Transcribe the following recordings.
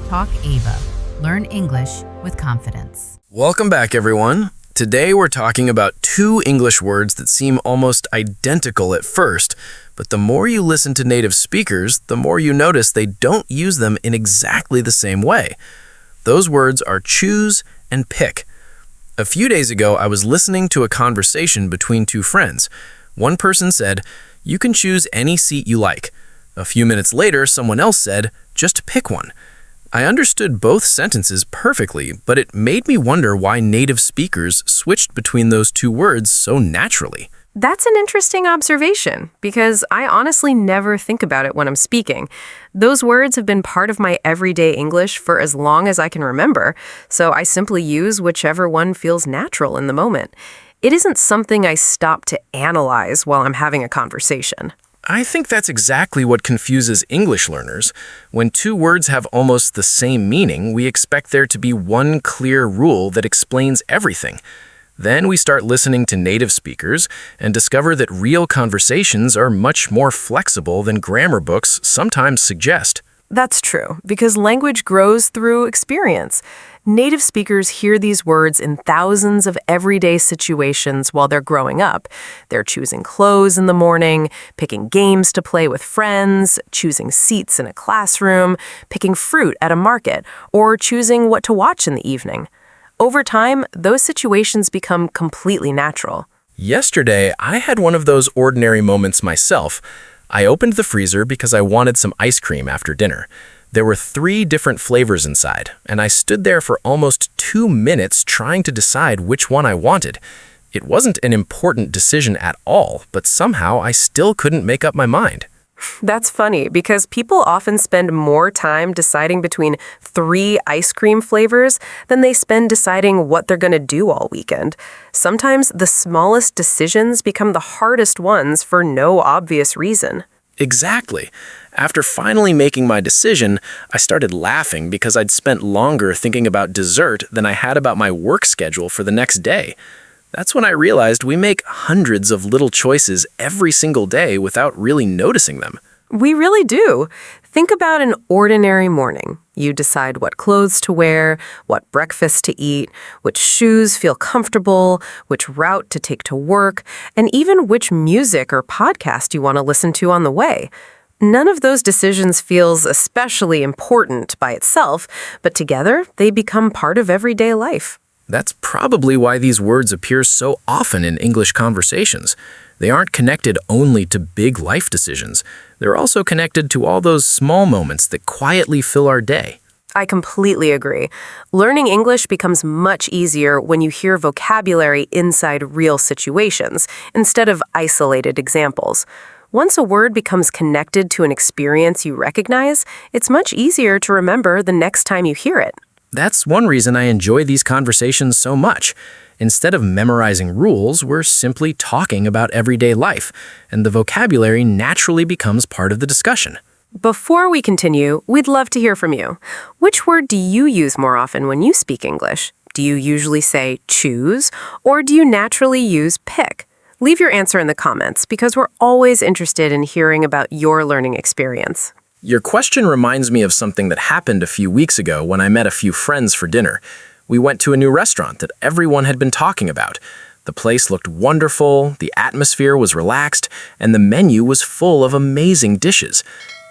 Talk Ava. Learn English with confidence. Welcome back, everyone. Today we're talking about two English words that seem almost identical at first, but the more you listen to native speakers, the more you notice they don't use them in exactly the same way. Those words are choose and pick. A few days ago, I was listening to a conversation between two friends. One person said, "You can choose any seat you like." A few minutes later, someone else said, "Just pick one." I understood both sentences perfectly, but it made me wonder why native speakers switched between those two words so naturally. That's an interesting observation, because I honestly never think about it when I'm speaking. Those words have been part of my everyday English for as long as I can remember, so I simply use whichever one feels natural in the moment. It isn't something I stop to analyze while I'm having a conversation. I think that's exactly what confuses English learners. When two words have almost the same meaning, we expect there to be one clear rule that explains everything. Then we start listening to native speakers and discover that real conversations are much more flexible than grammar books sometimes suggest. That's true, because language grows through experience. Native speakers hear these words in thousands of everyday situations while they're growing up. They're choosing clothes in the morning, picking games to play with friends, choosing seats in a classroom, picking fruit at a market, or choosing what to watch in the evening. Over time, those situations become completely natural. Yesterday, I had one of those ordinary moments myself. I opened the freezer because I wanted some ice cream after dinner. There were 3 different flavors inside, and I stood there for almost 2 minutes trying to decide which one I wanted. It wasn't an important decision at all, but somehow I still couldn't make up my mind. That's funny, because people often spend more time deciding between 3 ice cream flavors than they spend deciding what they're going to do all weekend. Sometimes the smallest decisions become the hardest ones for no obvious reason. Exactly. After finally making my decision, I started laughing because I'd spent longer thinking about dessert than I had about my work schedule for the next day. That's when I realized we make hundreds of little choices every single day without really noticing them. We really do. Think about an ordinary morning. You decide what clothes to wear, what breakfast to eat, which shoes feel comfortable, which route to take to work, and even which music or podcast you want to listen to on the way. None of those decisions feels especially important by itself, but together they become part of everyday life. That's probably why these words appear so often in English conversations. They aren't connected only to big life decisions. They're also connected to all those small moments that quietly fill our day. I completely agree. Learning English becomes much easier when you hear vocabulary inside real situations, instead of isolated examples. Once a word becomes connected to an experience you recognize, it's much easier to remember the next time you hear it. That's one reason I enjoy these conversations so much. Instead of memorizing rules, we're simply talking about everyday life, and the vocabulary naturally becomes part of the discussion. Before we continue, we'd love to hear from you. Which word do you use more often when you speak English? Do you usually say choose, or do you naturally use pick? Leave your answer in the comments, because we're always interested in hearing about your learning experience. Your question reminds me of something that happened a few weeks ago when I met a few friends for dinner. We went to a new restaurant that everyone had been talking about. The place looked wonderful, the atmosphere was relaxed, and the menu was full of amazing dishes.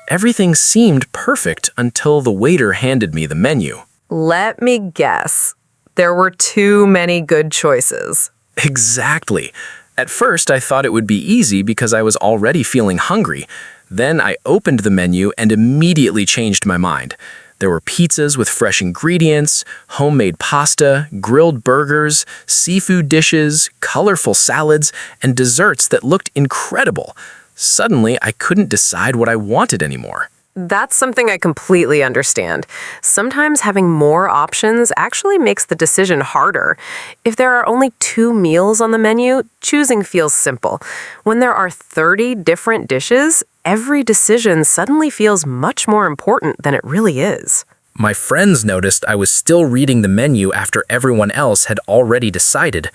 Everything seemed perfect until the waiter handed me the menu. Let me guess. There were too many good choices. Exactly. At first, I thought it would be easy because I was already feeling hungry. Then I opened the menu and immediately changed my mind. There were pizzas with fresh ingredients, homemade pasta, grilled burgers, seafood dishes, colorful salads, and desserts that looked incredible. Suddenly, I couldn't decide what I wanted anymore. That's something I completely understand. Sometimes having more options actually makes the decision harder. If there are only 2 meals on the menu, choosing feels simple. When there are 30 different dishes, every decision suddenly feels much more important than it really is. My friends noticed I was still reading the menu after everyone else had already decided.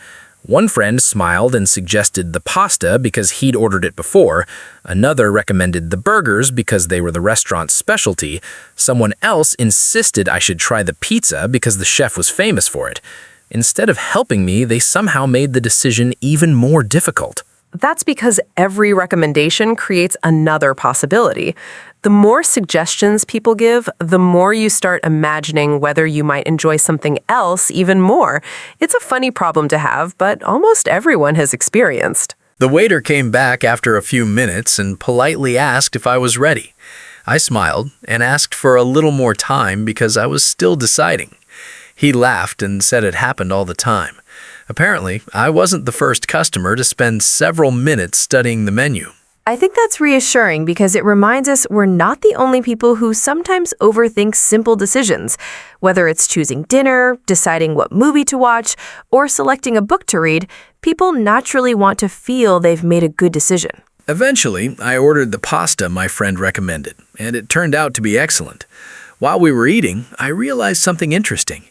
One friend smiled and suggested the pasta because he'd ordered it before. Another recommended the burgers because they were the restaurant's specialty. Someone else insisted I should try the pizza because the chef was famous for it. Instead of helping me, they somehow made the decision even more difficult. That's because every recommendation creates another possibility. The more suggestions people give, the more you start imagining whether you might enjoy something else even more. It's a funny problem to have, but almost everyone has experienced. The waiter came back after a few minutes and politely asked if I was ready. I smiled and asked for a little more time because I was still deciding. He laughed and said it happened all the time. Apparently, I wasn't the first customer to spend several minutes studying the menu. I think that's reassuring because it reminds us we're not the only people who sometimes overthink simple decisions. Whether it's choosing dinner, deciding what movie to watch, or selecting a book to read, people naturally want to feel they've made a good decision. Eventually, I ordered the pasta my friend recommended, and it turned out to be excellent. While we were eating, I realized something interesting.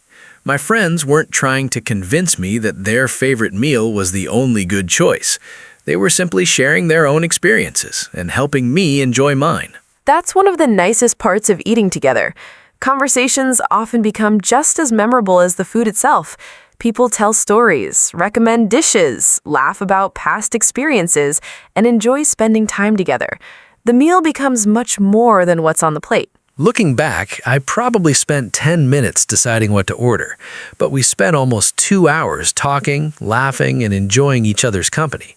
My friends weren't trying to convince me that their favorite meal was the only good choice. They were simply sharing their own experiences and helping me enjoy mine. That's one of the nicest parts of eating together. Conversations often become just as memorable as the food itself. People tell stories, recommend dishes, laugh about past experiences, and enjoy spending time together. The meal becomes much more than what's on the plate. Looking back, I probably spent 10 minutes deciding what to order, but we spent almost 2 hours talking, laughing, and enjoying each other's company.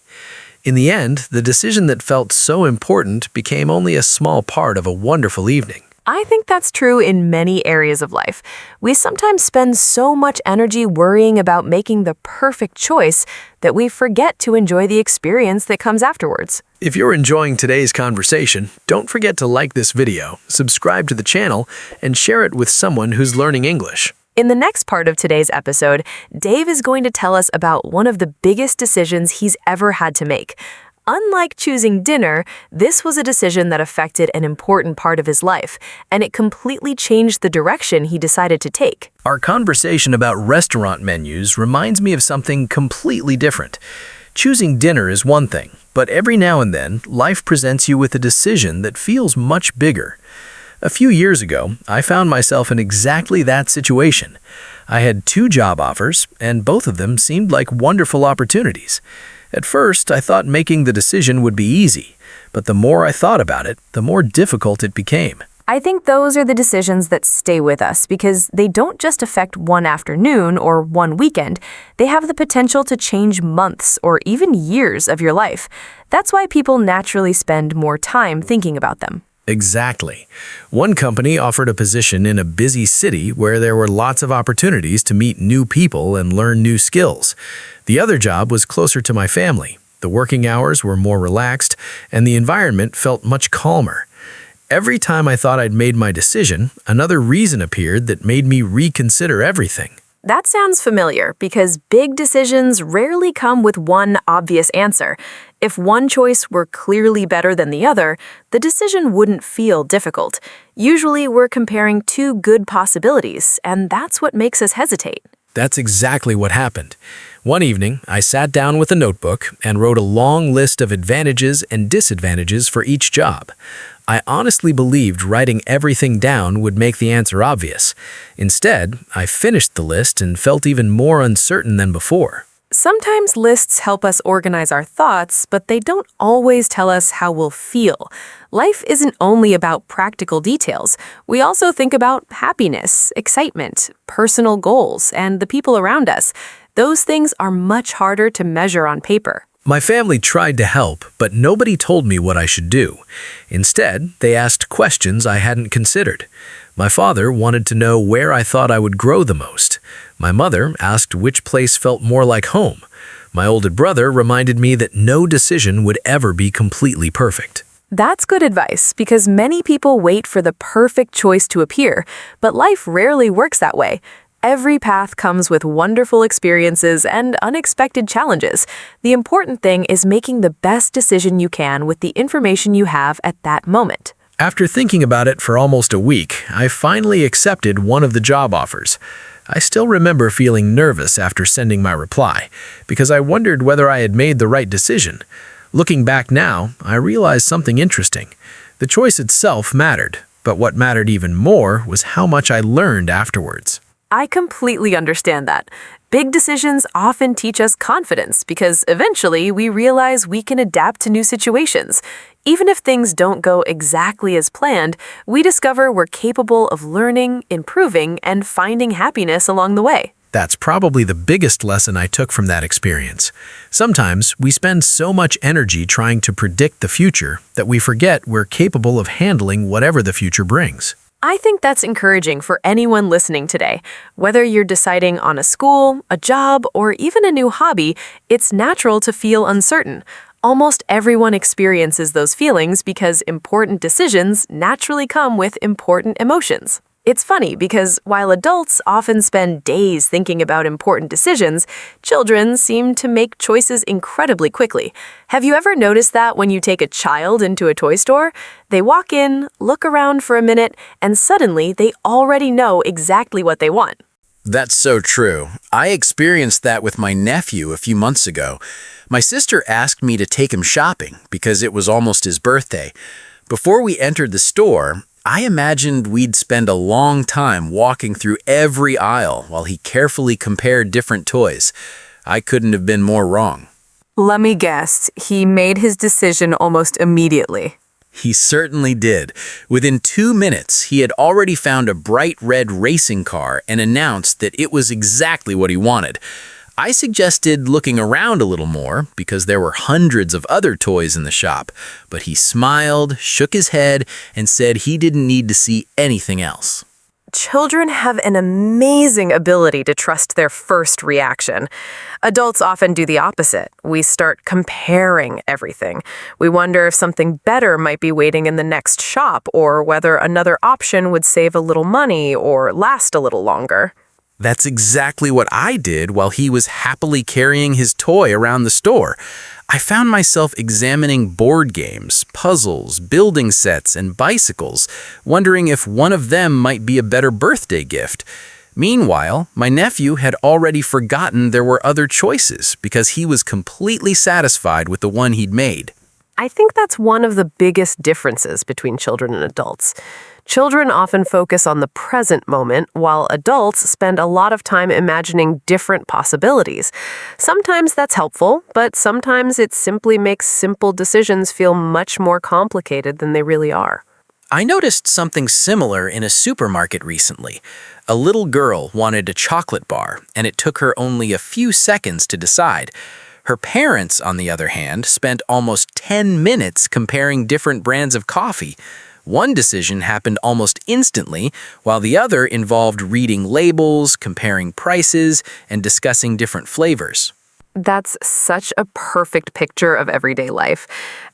In the end, the decision that felt so important became only a small part of a wonderful evening. I think that's true in many areas of life. We sometimes spend so much energy worrying about making the perfect choice that we forget to enjoy the experience that comes afterwards. If you're enjoying today's conversation, don't forget to like this video, subscribe to the channel, and share it with someone who's learning English. In the next part of today's episode, Dave is going to tell us about one of the biggest decisions he's ever had to make. Unlike choosing dinner, this was a decision that affected an important part of his life, and it completely changed the direction he decided to take. Our conversation about restaurant menus reminds me of something completely different. Choosing dinner is one thing, but every now and then, life presents you with a decision that feels much bigger. A few years ago, I found myself in exactly that situation. I had 2 job offers, and both of them seemed like wonderful opportunities. At first, I thought making the decision would be easy, but the more I thought about it, the more difficult it became. I think those are the decisions that stay with us because they don't just affect one afternoon or one weekend. They have the potential to change months or even years of your life. That's why people naturally spend more time thinking about them. Exactly. One company offered a position in a busy city where there were lots of opportunities to meet new people and learn new skills. The other job was closer to my family. The working hours were more relaxed, and the environment felt much calmer. Every time I thought I'd made my decision, another reason appeared that made me reconsider everything. That sounds familiar because big decisions rarely come with one obvious answer. If one choice were clearly better than the other, the decision wouldn't feel difficult. Usually, we're comparing 2 good possibilities, and that's what makes us hesitate. That's exactly what happened. One evening, I sat down with a notebook and wrote a long list of advantages and disadvantages for each job. I honestly believed writing everything down would make the answer obvious. Instead, I finished the list and felt even more uncertain than before. Sometimes lists help us organize our thoughts, but they don't always tell us how we'll feel. Life isn't only about practical details. We also think about happiness, excitement, personal goals, and the people around us. Those things are much harder to measure on paper. My family tried to help, but nobody told me what I should do. Instead, they asked questions I hadn't considered. My father wanted to know where I thought I would grow the most. My mother asked which place felt more like home. My older brother reminded me that no decision would ever be completely perfect. That's good advice because many people wait for the perfect choice to appear, but life rarely works that way. Every path comes with wonderful experiences and unexpected challenges. The important thing is making the best decision you can with the information you have at that moment. After thinking about it for almost a week, I finally accepted one of the job offers. I still remember feeling nervous after sending my reply, because I wondered whether I had made the right decision. Looking back now, I realized something interesting. The choice itself mattered, but what mattered even more was how much I learned afterwards. I completely understand that. Big decisions often teach us confidence because eventually we realize we can adapt to new situations. Even if things don't go exactly as planned, we discover we're capable of learning, improving, and finding happiness along the way. That's probably the biggest lesson I took from that experience. Sometimes we spend so much energy trying to predict the future that we forget we're capable of handling whatever the future brings. I think that's encouraging for anyone listening today. Whether you're deciding on a school, a job, or even a new hobby, it's natural to feel uncertain. Almost everyone experiences those feelings because important decisions naturally come with important emotions. It's funny because while adults often spend days thinking about important decisions, children seem to make choices incredibly quickly. Have you ever noticed that when you take a child into a toy store? They walk in, look around for a minute, and suddenly they already know exactly what they want. That's so true. I experienced that with my nephew a few months ago. My sister asked me to take him shopping because it was almost his birthday. Before we entered the store, I imagined we'd spend a long time walking through every aisle while he carefully compared different toys. I couldn't have been more wrong. Let me guess, he made his decision almost immediately. He certainly did. Within 2 minutes, he had already found a bright red racing car and announced that it was exactly what he wanted. I suggested looking around a little more because there were hundreds of other toys in the shop, but he smiled, shook his head, and said he didn't need to see anything else. Children have an amazing ability to trust their first reaction. Adults often do the opposite. We start comparing everything. We wonder if something better might be waiting in the next shop or whether another option would save a little money or last a little longer. That's exactly what I did while he was happily carrying his toy around the store. I found myself examining board games, puzzles, building sets, and bicycles, wondering if one of them might be a better birthday gift. Meanwhile, my nephew had already forgotten there were other choices because he was completely satisfied with the one he'd made. I think that's one of the biggest differences between children and adults. Children often focus on the present moment, while adults spend a lot of time imagining different possibilities. Sometimes that's helpful, but sometimes it simply makes simple decisions feel much more complicated than they really are. I noticed something similar in a supermarket recently. A little girl wanted a chocolate bar, and it took her only a few seconds to decide. Her parents, on the other hand, spent almost 10 minutes comparing different brands of coffee. One decision happened almost instantly, while the other involved reading labels, comparing prices, and discussing different flavors. That's such a perfect picture of everyday life.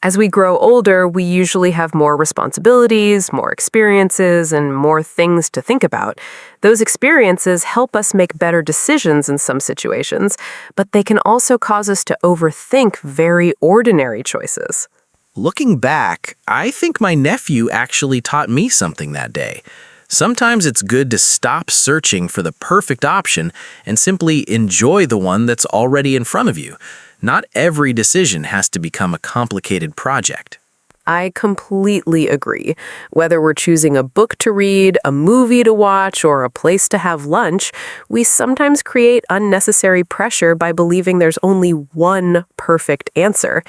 As we grow older, we usually have more responsibilities, more experiences, and more things to think about. Those experiences help us make better decisions in some situations, but they can also cause us to overthink very ordinary choices. Looking back, I think my nephew actually taught me something that day. Sometimes it's good to stop searching for the perfect option and simply enjoy the one that's already in front of you. Not every decision has to become a complicated project. I completely agree. Whether we're choosing a book to read, a movie to watch, or a place to have lunch, we sometimes create unnecessary pressure by believing there's only one perfect answer.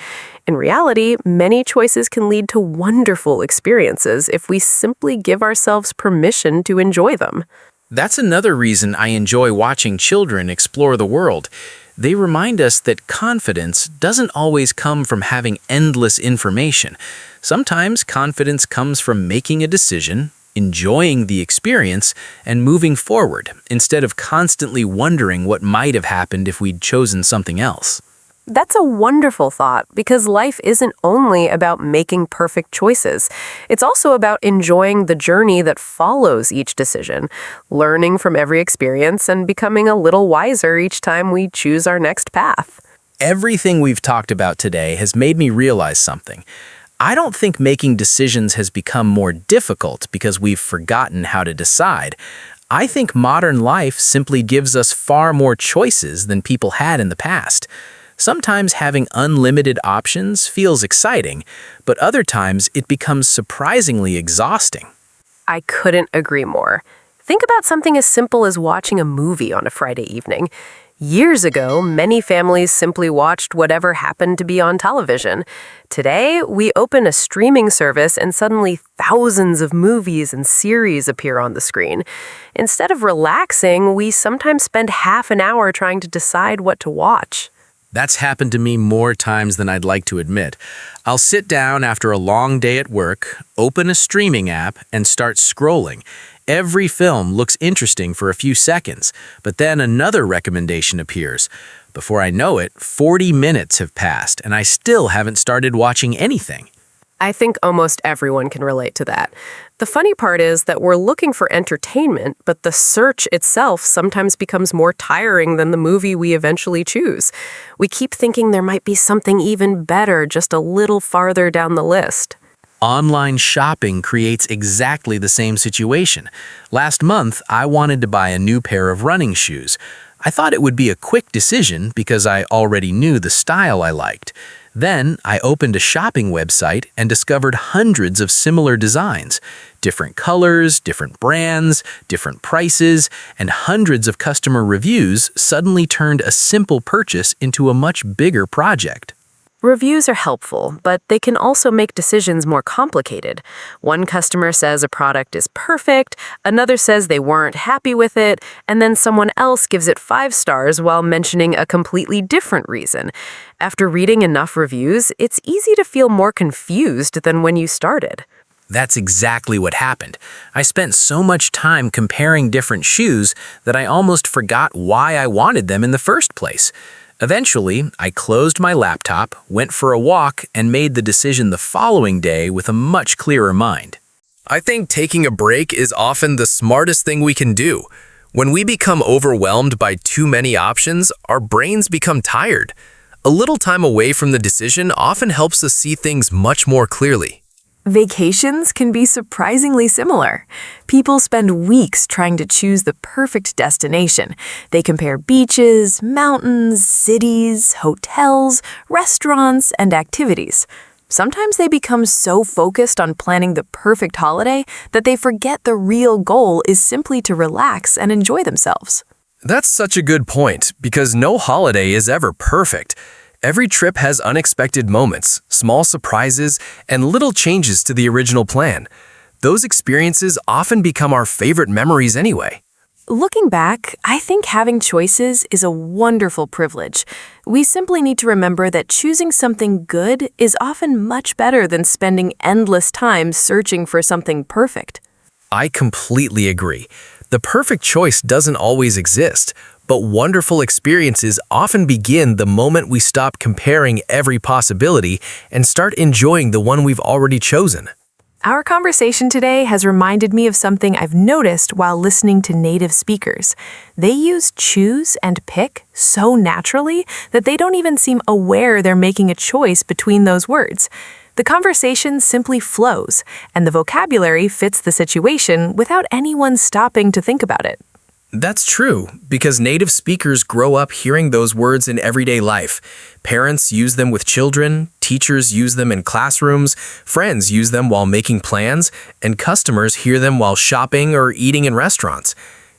In reality, many choices can lead to wonderful experiences if we simply give ourselves permission to enjoy them. That's another reason I enjoy watching children explore the world. They remind us that confidence doesn't always come from having endless information. Sometimes confidence comes from making a decision, enjoying the experience, and moving forward, instead of constantly wondering what might have happened if we'd chosen something else. That's a wonderful thought because life isn't only about making perfect choices. It's also about enjoying the journey that follows each decision, learning from every experience, and becoming a little wiser each time we choose our next path. Everything we've talked about today has made me realize something. I don't think making decisions has become more difficult because we've forgotten how to decide. I think modern life simply gives us far more choices than people had in the past. Sometimes having unlimited options feels exciting, but other times it becomes surprisingly exhausting. I couldn't agree more. Think about something as simple as watching a movie on a Friday evening. Years ago, many families simply watched whatever happened to be on television. Today, we open a streaming service and suddenly thousands of movies and series appear on the screen. Instead of relaxing, we sometimes spend half an hour trying to decide what to watch. That's happened to me more times than I'd like to admit. I'll sit down after a long day at work, open a streaming app, and start scrolling. Every film looks interesting for a few seconds, but then another recommendation appears. Before I know it, 40 minutes have passed, and I still haven't started watching anything. I think almost everyone can relate to that. The funny part is that we're looking for entertainment, but the search itself sometimes becomes more tiring than the movie we eventually choose. We keep thinking there might be something even better just a little farther down the list. Online shopping creates exactly the same situation. Last month, I wanted to buy a new pair of running shoes. I thought it would be a quick decision because I already knew the style I liked. Then, I opened a shopping website and discovered hundreds of similar designs. Different colors, different brands, different prices, and hundreds of customer reviews suddenly turned a simple purchase into a much bigger project. Reviews are helpful, but they can also make decisions more complicated. One customer says a product is perfect, another says they weren't happy with it, and then someone else gives it 5 stars while mentioning a completely different reason. After reading enough reviews, it's easy to feel more confused than when you started. That's exactly what happened. I spent so much time comparing different shoes that I almost forgot why I wanted them in the first place. Eventually, I closed my laptop, went for a walk, and made the decision the following day with a much clearer mind. I think taking a break is often the smartest thing we can do. When we become overwhelmed by too many options, our brains become tired. A little time away from the decision often helps us see things much more clearly. Vacations can be surprisingly similar. People spend weeks trying to choose the perfect destination. They compare beaches, mountains, cities, hotels, restaurants, and activities. Sometimes they become so focused on planning the perfect holiday that they forget the real goal is simply to relax and enjoy themselves. That's such a good point, because no holiday is ever perfect. Every trip has unexpected moments, small surprises, and little changes to the original plan. Those experiences often become our favorite memories anyway. Looking back, I think having choices is a wonderful privilege. We simply need to remember that choosing something good is often much better than spending endless time searching for something perfect. I completely agree. The perfect choice doesn't always exist, but wonderful experiences often begin the moment we stop comparing every possibility and start enjoying the one we've already chosen. Our conversation today has reminded me of something I've noticed while listening to native speakers. They use choose and pick so naturally that they don't even seem aware they're making a choice between those words. The conversation simply flows, and the vocabulary fits the situation without anyone stopping to think about it. That's true, because native speakers grow up hearing those words in everyday life. Parents use them with children, teachers use them in classrooms, friends use them while making plans, and customers hear them while shopping or eating in restaurants.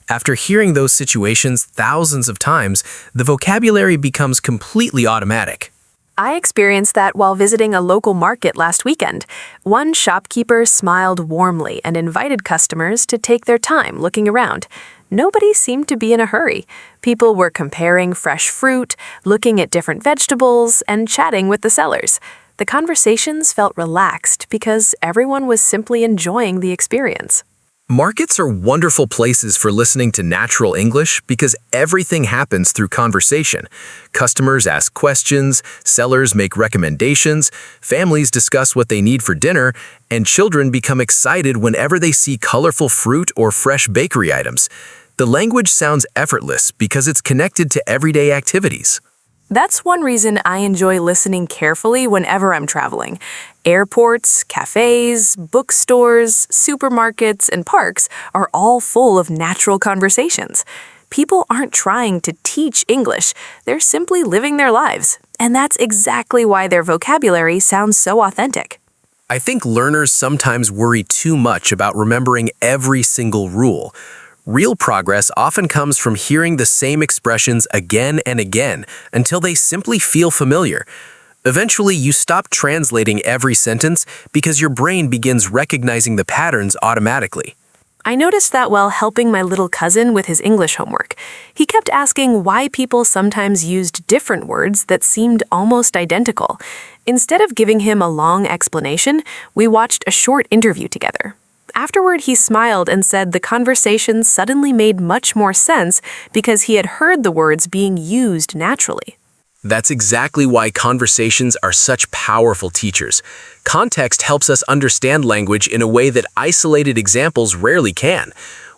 After hearing those situations thousands of times, the vocabulary becomes completely automatic. I experienced that while visiting a local market last weekend. One shopkeeper smiled warmly and invited customers to take their time looking around. Nobody seemed to be in a hurry. People were comparing fresh fruit, looking at different vegetables, and chatting with the sellers. The conversations felt relaxed because everyone was simply enjoying the experience. Markets are wonderful places for listening to natural English because everything happens through conversation. Customers ask questions, sellers make recommendations, families discuss what they need for dinner, and children become excited whenever they see colorful fruit or fresh bakery items. The language sounds effortless because it's connected to everyday activities. That's one reason I enjoy listening carefully whenever I'm traveling. Airports, cafes, bookstores, supermarkets, and parks are all full of natural conversations. People aren't trying to teach English, they're simply living their lives. And that's exactly why their vocabulary sounds so authentic. I think learners sometimes worry too much about remembering every single rule. Real progress often comes from hearing the same expressions again and again until they simply feel familiar. Eventually, you stop translating every sentence because your brain begins recognizing the patterns automatically. I noticed that while helping my little cousin with his English homework. He kept asking why people sometimes used different words that seemed almost identical. Instead of giving him a long explanation, we watched a short interview together. Afterward, he smiled and said the conversation suddenly made much more sense because he had heard the words being used naturally. That's exactly why conversations are such powerful teachers. Context helps us understand language in a way that isolated examples rarely can.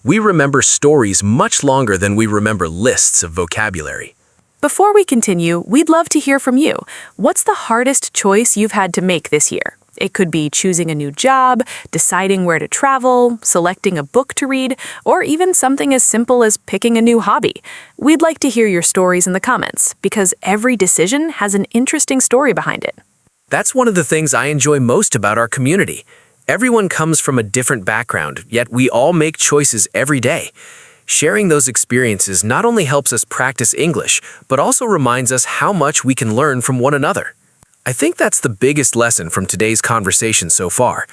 We remember stories much longer than we remember lists of vocabulary. Before we continue, we'd love to hear from you. What's the hardest choice you've had to make this year? It could be choosing a new job, deciding where to travel, selecting a book to read, or even something as simple as picking a new hobby. We'd like to hear your stories in the comments, because every decision has an interesting story behind it. That's one of the things I enjoy most about our community. Everyone comes from a different background, yet we all make choices every day. Sharing those experiences not only helps us practice English, but also reminds us how much we can learn from one another. I think that's the biggest lesson from today's conversation so far.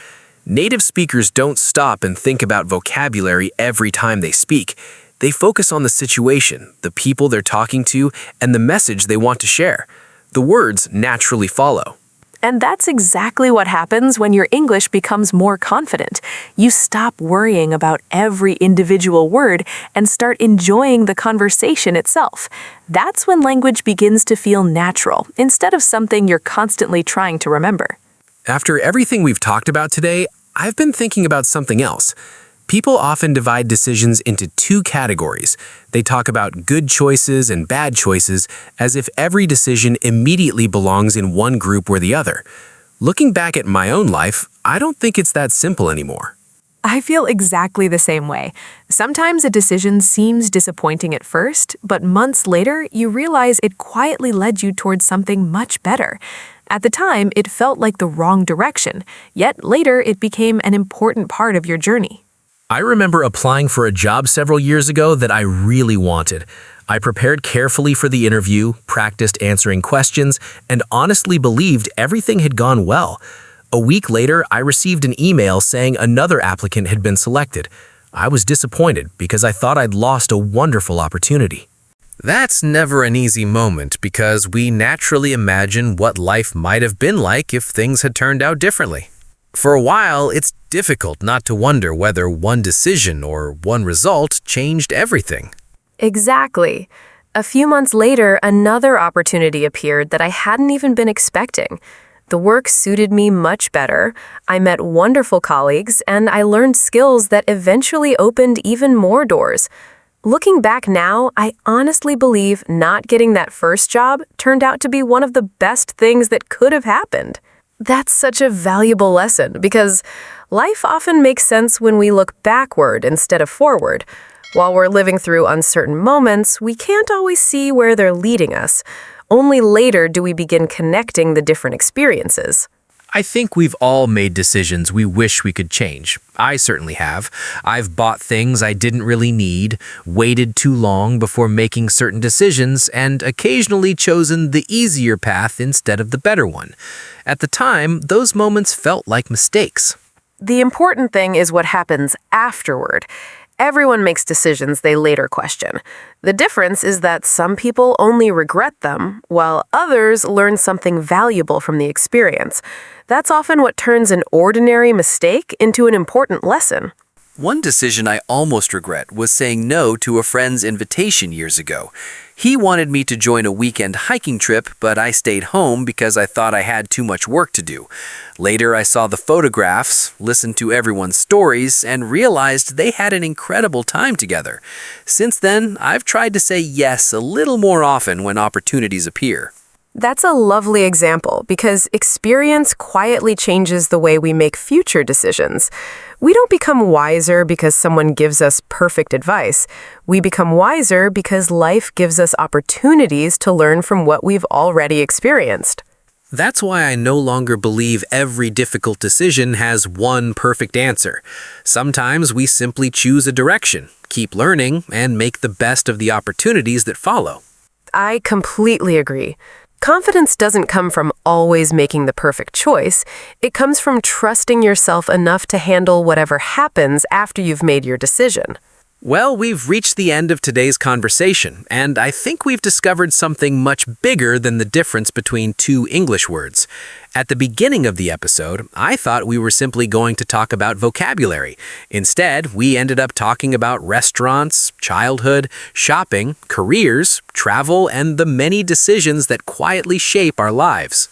Native speakers don't stop and think about vocabulary every time they speak. They focus on the situation, the people they're talking to, and the message they want to share. The words naturally follow. And that's exactly what happens when your English becomes more confident. You stop worrying about every individual word and start enjoying the conversation itself. That's when language begins to feel natural, instead of something you're constantly trying to remember. After everything we've talked about today, I've been thinking about something else. People often divide decisions into two categories. They talk about good choices and bad choices as if every decision immediately belongs in one group or the other. Looking back at my own life, I don't think it's that simple anymore. I feel exactly the same way. Sometimes a decision seems disappointing at first, but months later, you realize it quietly led you towards something much better. At the time, it felt like the wrong direction, yet later it became an important part of your journey. I remember applying for a job several years ago that I really wanted. I prepared carefully for the interview, practiced answering questions, and honestly believed everything had gone well. A week later, I received an email saying another applicant had been selected. I was disappointed because I thought I'd lost a wonderful opportunity. That's never an easy moment because we naturally imagine what life might have been like if things had turned out differently. For a while, it's difficult not to wonder whether one decision or one result changed everything. Exactly. A few months later, another opportunity appeared that I hadn't even been expecting. The work suited me much better, I met wonderful colleagues, and I learned skills that eventually opened even more doors. Looking back now, I honestly believe not getting that first job turned out to be one of the best things that could have happened. That's such a valuable lesson because life often makes sense when we look backward instead of forward. While we're living through uncertain moments, we can't always see where they're leading us. Only later do we begin connecting the different experiences. I think we've all made decisions we wish we could change. I certainly have. I've bought things I didn't really need, waited too long before making certain decisions, and occasionally chosen the easier path instead of the better one. At the time, those moments felt like mistakes. The important thing is what happens afterward. Everyone makes decisions they later question. The difference is that some people only regret them, while others learn something valuable from the experience. That's often what turns an ordinary mistake into an important lesson. One decision I almost regret was saying no to a friend's invitation years ago. He wanted me to join a weekend hiking trip, but I stayed home because I thought I had too much work to do. Later, I saw the photographs, listened to everyone's stories, and realized they had an incredible time together. Since then, I've tried to say yes a little more often when opportunities appear. That's a lovely example because experience quietly changes the way we make future decisions. We don't become wiser because someone gives us perfect advice. We become wiser because life gives us opportunities to learn from what we've already experienced. That's why I no longer believe every difficult decision has one perfect answer. Sometimes we simply choose a direction, keep learning, and make the best of the opportunities that follow. I completely agree. Confidence doesn't come from always making the perfect choice. It comes from trusting yourself enough to handle whatever happens after you've made your decision. Well, we've reached the end of today's conversation, and I think we've discovered something much bigger than the difference between two English words. At the beginning of the episode, I thought we were simply going to talk about vocabulary. Instead, we ended up talking about restaurants, childhood, shopping, careers, travel, and the many decisions that quietly shape our lives.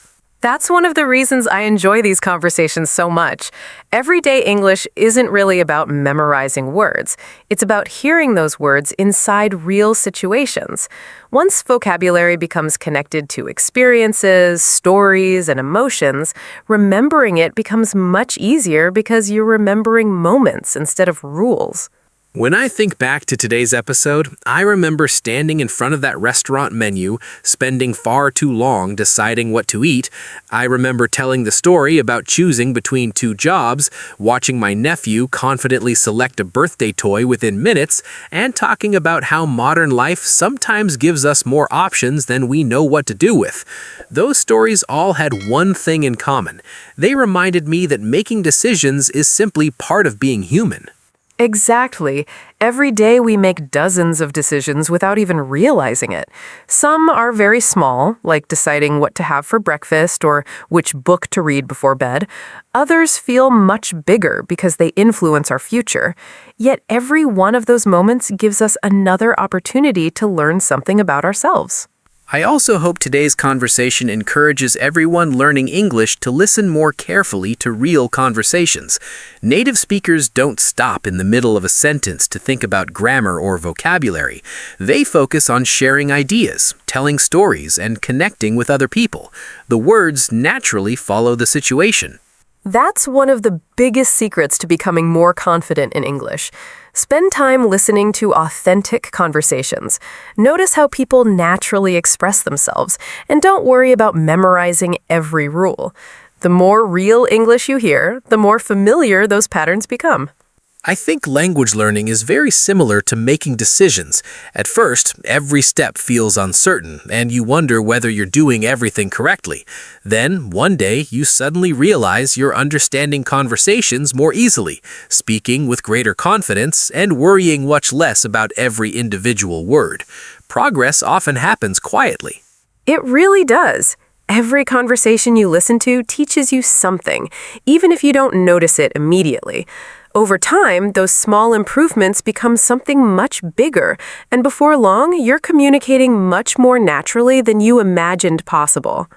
That's one of the reasons I enjoy these conversations so much. Everyday English isn't really about memorizing words. It's about hearing those words inside real situations. Once vocabulary becomes connected to experiences, stories, and emotions, remembering it becomes much easier because you're remembering moments instead of rules. When I think back to today's episode, I remember standing in front of that restaurant menu, spending far too long deciding what to eat. I remember telling the story about choosing between two jobs, watching my nephew confidently select a birthday toy within minutes, and talking about how modern life sometimes gives us more options than we know what to do with. Those stories all had one thing in common. They reminded me that making decisions is simply part of being human. Exactly. Every day we make dozens of decisions without even realizing it. Some are very small, like deciding what to have for breakfast or which book to read before bed. Others feel much bigger because they influence our future. Yet every one of those moments gives us another opportunity to learn something about ourselves. I also hope today's conversation encourages everyone learning English to listen more carefully to real conversations. Native speakers don't stop in the middle of a sentence to think about grammar or vocabulary. They focus on sharing ideas, telling stories, and connecting with other people. The words naturally follow the situation. That's one of the biggest secrets to becoming more confident in English. Spend time listening to authentic conversations. Notice how people naturally express themselves, and don't worry about memorizing every rule. The more real English you hear, the more familiar those patterns become. I think language learning is very similar to making decisions. At first, every step feels uncertain, and you wonder whether you're doing everything correctly. Then, one day, you suddenly realize you're understanding conversations more easily, speaking with greater confidence, and worrying much less about every individual word. Progress often happens quietly. It really does. Every conversation you listen to teaches you something, even if you don't notice it immediately. Over time, those small improvements become something much bigger, and before long, you're communicating much more naturally than you imagined possible.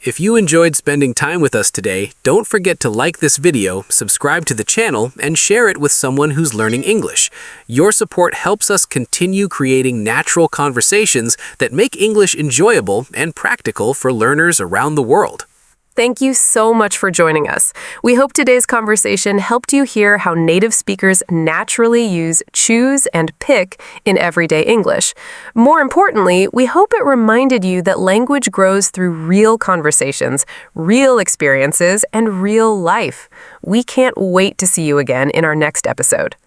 If you enjoyed spending time with us today, don't forget to like this video, subscribe to the channel, and share it with someone who's learning English. Your support helps us continue creating natural conversations that make English enjoyable and practical for learners around the world. Thank you so much for joining us. We hope today's conversation helped you hear how native speakers naturally use choose and pick in everyday English. More importantly, we hope it reminded you that language grows through real conversations, real experiences, and real life. We can't wait to see you again in our next episode.